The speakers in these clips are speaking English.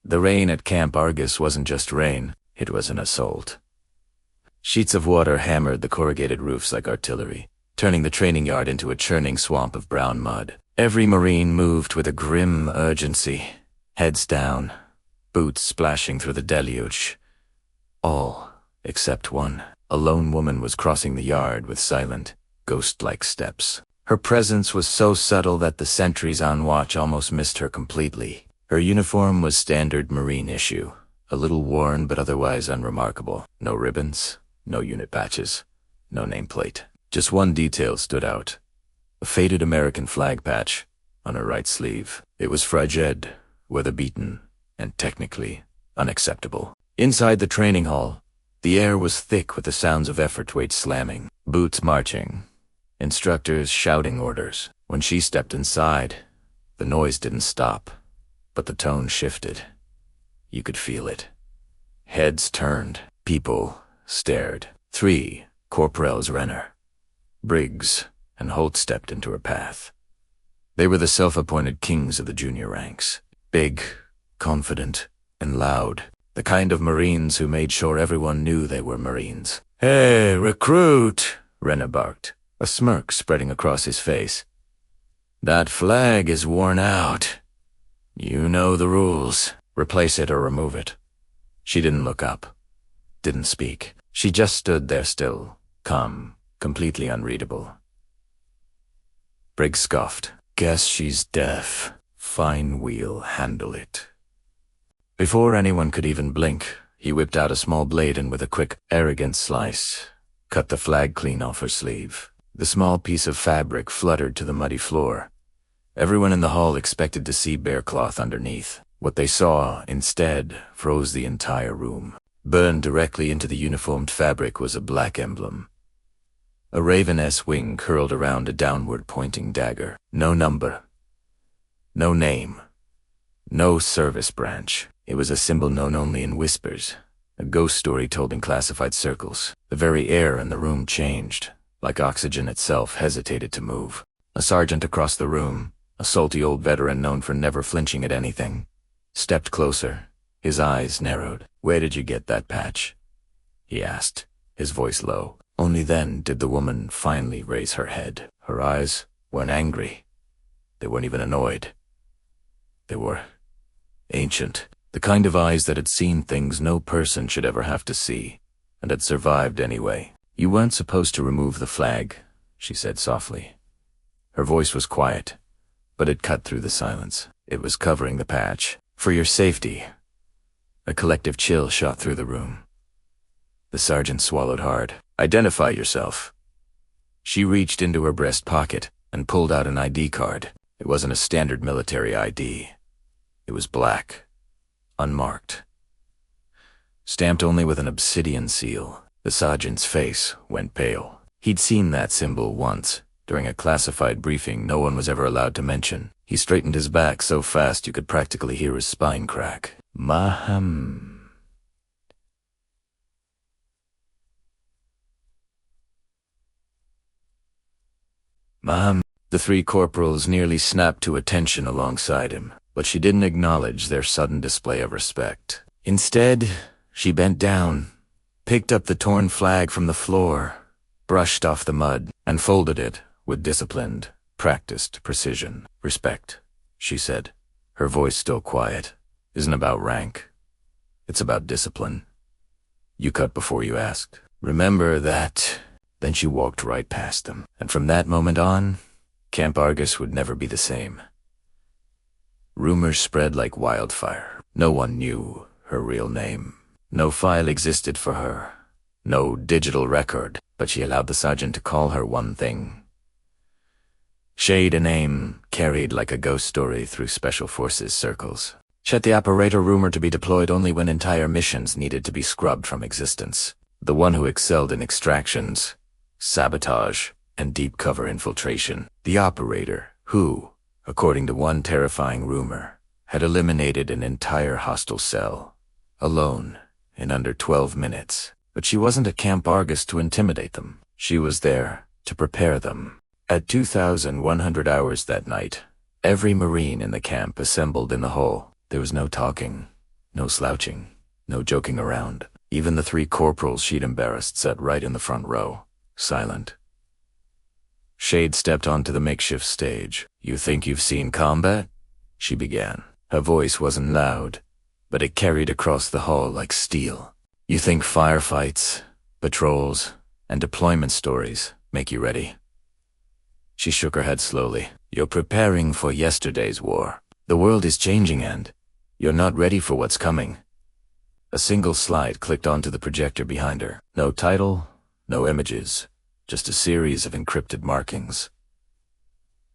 The rain at Camp Argus wasn't just rain, it was an assault. Sheets of water hammered the corrugated roofs like artillery, turning the training yard into a churning swamp of brown mud. Every Marine moved with a grim urgency, heads down, boots splashing through the deluge. All except one. A lone woman was crossing the yard with silent, ghost-like steps. Her presence was so subtle that the sentries on watch almost missed her completely. Her uniform was standard Marine issue, a little worn but otherwise unremarkable. No ribbons, no unit patches, no nameplate. Just one detail stood out. A faded American flag patch on her right sleeve. It was frigid, weather-beaten, and technically unacceptable. Inside the training hall, the air was thick with the sounds of effort weights slamming, boots marching, instructors shouting orders. When she stepped inside, the noise didn't stop, but the tone shifted. You could feel it. Heads turned. People stared. 3 corporals Renner, Briggs, and Holt stepped into her path. They were the self-appointed kings of the junior ranks. Big, confident, and loud. The kind of Marines who made sure everyone knew they were Marines. "Hey, recruit!" Renner barked, a smirk spreading across his face. "That flag is worn out. You know the rules. Replace it or remove it." She didn't look up, didn't speak. She just stood there still, calm, completely unreadable. Briggs scoffed. "Guess she's deaf. Fine, we'll handle it." Before anyone could even blink, he whipped out a small blade and with a quick, arrogant slice, cut the flag clean off her sleeve. The small piece of fabric fluttered to the muddy floor. Everyone in the hall expected to see bare cloth underneath. What they saw, instead, froze the entire room. Burned directly into the uniformed fabric was a black emblem. A raven-esque wing curled around a downward-pointing dagger. No number. No name. No service branch. It was a symbol known only in whispers, a ghost story told in classified circles. The very air in the room changed, like oxygen itself hesitated to move. A sergeant across the room, a salty old veteran known for never flinching at anything, stepped closer, his eyes narrowed. "Where did you get that patch?" he asked, his voice low. Only then did the woman finally raise her head. Her eyes weren't angry. They weren't even annoyed. They were ancient. The kind of eyes that had seen things no person should ever have to see, and had survived anyway. "You weren't supposed to remove the flag," she said softly. Her voice was quiet, but it cut through the silence. "It was covering the patch. For your safety." A collective chill shot through the room. The sergeant swallowed hard. "Identify yourself." She reached into her breast pocket and pulled out an ID card. It wasn't a standard military ID. It was black. Unmarked. Stamped only with an obsidian seal. The sergeant's face went pale. He'd seen that symbol once, during a classified briefing no one was ever allowed to mention. He straightened his back so fast you could practically hear his spine crack. Maham. The 3 corporals nearly snapped to attention alongside him, but she didn't acknowledge their sudden display of respect. Instead, she bent down, picked up the torn flag from the floor, brushed off the mud, and folded it with disciplined, practiced precision. "Respect," she said, her voice still quiet, "isn't about rank. It's about discipline. You cut before you asked. Remember that." Then she walked right past them, and from that moment on, Camp Argus would never be the same. Rumors spread like wildfire. No one knew her real name. No file existed for her. No digital record, but she allowed the sergeant to call her one thing. Shade, a name carried like a ghost story through Special Forces circles. Set the operator rumor to be deployed only when entire missions needed to be scrubbed from existence. The one who excelled in extractions, sabotage, and deep cover infiltration. The operator who, according to one terrifying rumor, had eliminated an entire hostile cell, alone, in under 12 minutes. But she wasn't at Camp Argus to intimidate them. She was there to prepare them. At 2,100 hours that night, every Marine in the camp assembled in the hall. There was no talking, No slouching, no joking around. Even the 3 corporals she'd embarrassed sat right in the front row, silent. Shade stepped onto the makeshift stage. "You think you've seen combat?" she began. Her voice wasn't loud, but it carried across the hall like steel. "You think firefights, patrols, and deployment stories make you ready?" She shook her head slowly. "You're preparing for yesterday's war. The world is changing and you're not ready for what's coming." A single slide clicked onto the projector behind her. No title, no images, just a series of encrypted markings.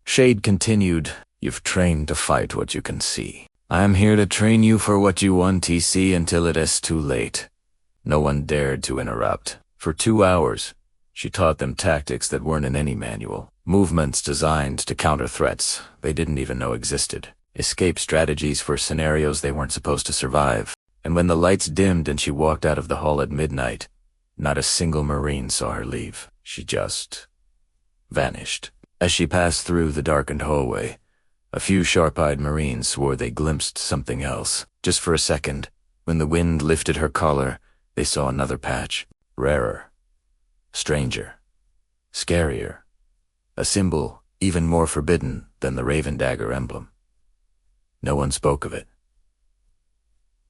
Shade continued, "You've trained to fight what you can see. I'm here to train you for what you want to see until it is too late." No one dared to interrupt. For 2 hours, she taught them tactics that weren't in any manual. Movements designed to counter threats they didn't even know existed. Escape strategies for scenarios they weren't supposed to survive. And when the lights dimmed and she walked out of the hall at midnight, not a single Marine saw her leave. She just vanished. As she passed through the darkened hallway, a few sharp-eyed Marines swore they glimpsed something else. Just for a second, when the wind lifted her collar, they saw another patch. Rarer, stranger, scarier. A symbol even more forbidden than the Raven Dagger emblem. No one spoke of it.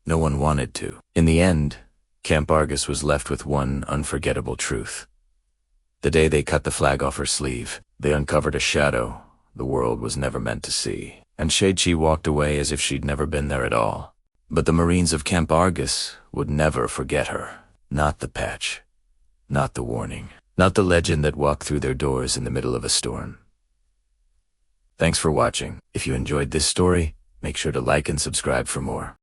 No one wanted to. In the end, Camp Argus was left with one unforgettable truth. The day they cut the flag off her sleeve, they uncovered a shadow the world was never meant to see. And Shade-Chi walked away as if she'd never been there at all. But the Marines of Camp Argus would never forget her. Not the patch. Not the warning. Not the legend that walked through their doors in the middle of a storm. Thanks for watching. If you enjoyed this story, make sure to like and subscribe for more.